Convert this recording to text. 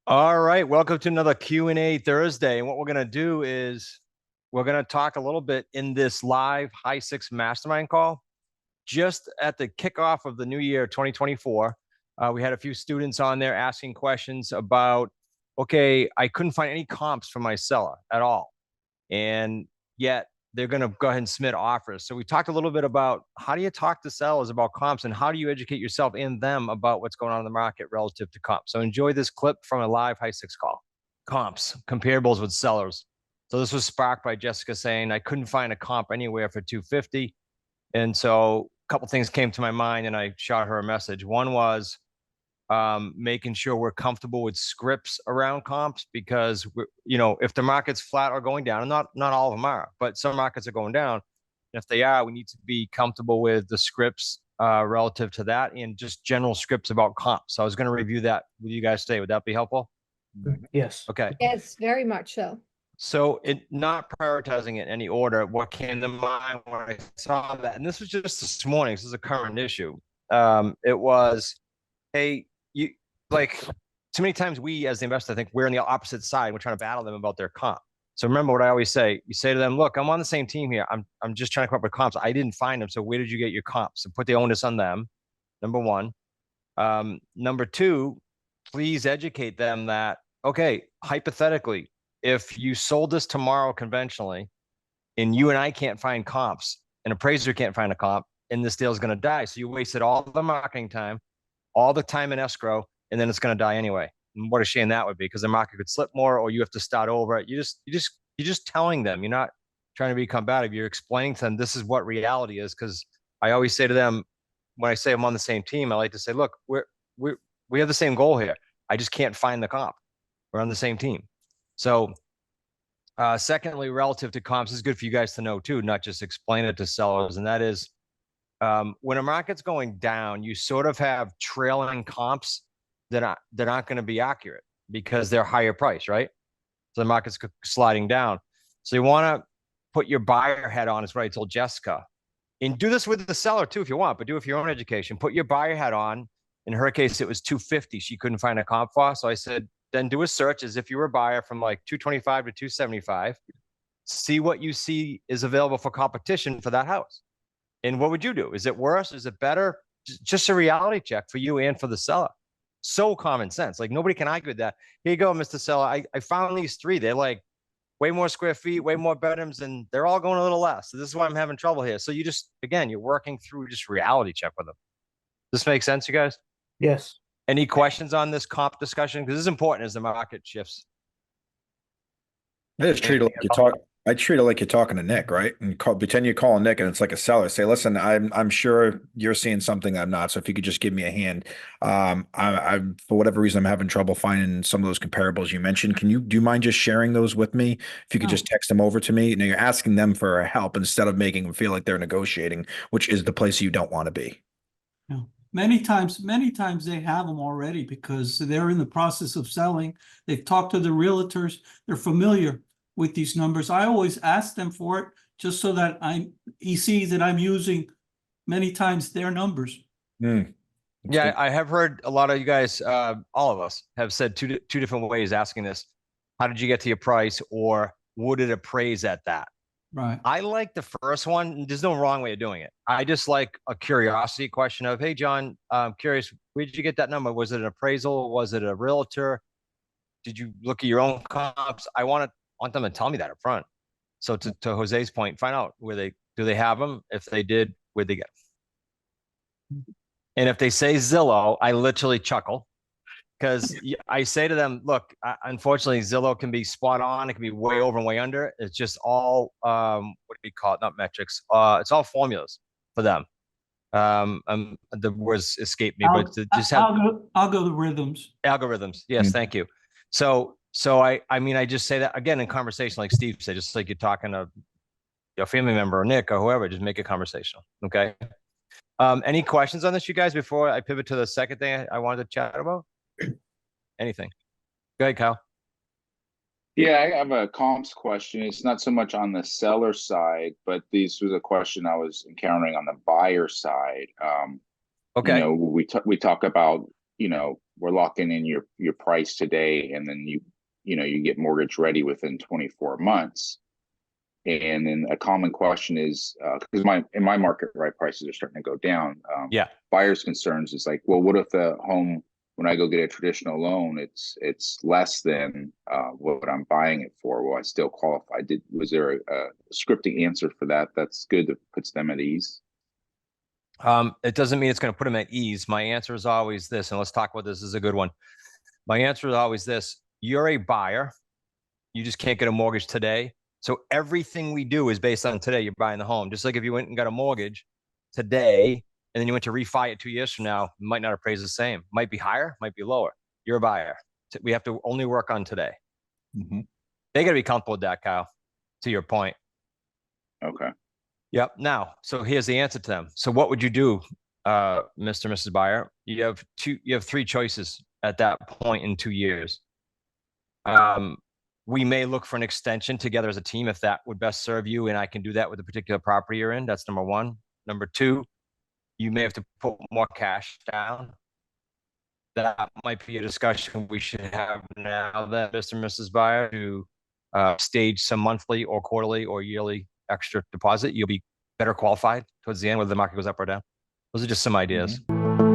All right, welcome to another Q&A Thursday. And what we're going to do is we're going to talk a little bit in this live High Six Mastermind call. Just at the kickoff of the new year 2024, we had a few students on there asking questions about, okay, I couldn't find any comps for my seller at all. And yet they're going to go ahead and submit offers. So we talked a little bit about how do you talk to sellers about comps and how do you educate yourself and them about what's going on in the market relative to comps. So enjoy this clip from a live High Six call. Comps, comparables with sellers. So this was sparked by Jessica saying, I couldn't find a comp anywhere for 250. And so a couple things came to my mind and I shot her a message. One was making sure we're comfortable with scripts around comps because if the market's flat or going down, and not all of them are, but some markets are going down. And if they are, we need to be comfortable with the scripts relative to that and just general scripts about comps. So I was going to review that with you guys today. Would that be helpful? Yes. Okay. Yes, very much so. So not prioritizing it in any order, what came to mind when I saw that, and this was just this morning, this is a current issue. It was, hey, you like too many times we as the investor think we're on the opposite side. We're trying to battle them about their comp. So remember what I always say. You say to them, look, I'm on the same team here. I'm just trying to come up with comps. I didn't find them. So where did you get your comps? And put the onus on them. Number one. Number two, please educate them that, okay, hypothetically, if you sold this tomorrow conventionally and you and I can't find comps, an appraiser can't find a comp, and this deal is going to die. So you wasted all the marketing time, all the time in escrow, and then it's going to die anyway. And what a shame that would be, because the market could slip more, or you have to start over. You're just telling them. You're not trying to be combative. You're explaining to them this is what reality is. Because I always say to them, when I say I'm on the same team, I like to say, look, we have the same goal here. I just can't find the comp. We're on the same team. So, secondly, relative to comps, this is good for you guys to know too, not just explain it to sellers. And that is, when a market's going down, you sort of have trailing comps that aren't going to be accurate because they're higher price, right? So the market's sliding down. So you want to put your buyer hat on, is what I told Jessica. And do this with the seller too if you want, but do it for your own education. Put your buyer hat on. In her case, it was 250. She couldn't find a comp for. So I said, then do a search as if you were a buyer from like 225 to 275. See what you see is available for competition for that house. And what would you do? Is it worse? Is it better? Just a reality check for you and for the seller. So common sense. Like nobody can argue with that. Here you go, Mr. Seller. I found these three. They're like way more square feet, way more bedrooms, and they're all going a little less. So this is why I'm having trouble here. So you just, again, you're working through just reality check with them. Does this make sense, you guys? Yes. Any questions on this comp discussion? Because this is important as the market shifts. I just treat it like you talk. I treat it like you're talking to Nick, right? And pretend you're calling Nick, and it's like a seller. Say, listen, I'm sure you're seeing something I'm not. So if you could just give me a hand, I'm for whatever reason I'm having trouble finding some of those comparables you mentioned. Do you mind just sharing those with me? If you could just text them over to me. And you're asking them for help instead of making them feel like they're negotiating, which is the place you don't want to be. No. Many times they have them already because they're in the process of selling. They've talked to the realtors. They're familiar with these numbers. I always ask them for it just so that he sees that I'm using many times their numbers. Yeah, I have heard a lot of you guys, all of us have said two different ways asking this. How did you get to your price, or would it appraise at that? Right. I like the first one. There's no wrong way of doing it. I just like a curiosity question of, hey, John, I'm curious, where did you get that number? Was it an appraisal? Was it a realtor? Did you look at your own comps? I want them to tell me that up front. So to Jose's point, find out do they have them? If they did, where'd they get them? And if they say Zillow, I literally chuckle because I say to them, look, unfortunately, Zillow can be spot on. It can be way over and way under. It's just all, what do we call it? Not metrics. It's all formulas for them. The words escape me, but to just have algorithms. Algorithms. Yes. Thank you. So I mean, I just say that again in conversation, like Steve said, just like you're talking to your family member or Nick or whoever, just make it conversational. Okay. Any questions on this, you guys, before I pivot to the second thing I wanted to chat about? Anything? Go ahead, Kyle. Yeah, I have a comps question. It's not so much on the seller side, but this was a question I was encountering on the buyer side. Okay. We talk about we're locking in your price today, and then you get mortgage ready within 24 months. And then a common question is, because in my market, right, prices are starting to go down. Yeah. Buyers' concerns is like, well, what if the home, when I go get a traditional loan, it's less than what I'm buying it for? Will I still qualify? Was there a scripting answer for that? That's good, that puts them at ease. It doesn't mean it's going to put them at ease. My answer is always this, and let's talk about this. This is a good one. My answer is always this: you're a buyer. You just can't get a mortgage today. So everything we do is based on today. You're buying the home. Just like if you went and got a mortgage today, and then you went to refi it 2 years from now, it might not appraise the same. Might be higher, might be lower. You're a buyer. We have to only work on today. Mm-hmm. They got to be comfortable with that, Kyle, to your point. Okay. Yep. Now, so here's the answer to them. So what would you do, Mr. and Mrs. Buyer? You have three choices at that point in 2 years. We may look for an extension together as a team if that would best serve you, and I can do that with the particular property you're in. That's number one. Number two, you may have to put more cash down. That might be a discussion we should have now that Mr. and Mrs. Buyer to stage some monthly or quarterly or yearly extra deposit. You'll be better qualified towards the end, whether the market goes up or down. Those are just some ideas. Mm-hmm.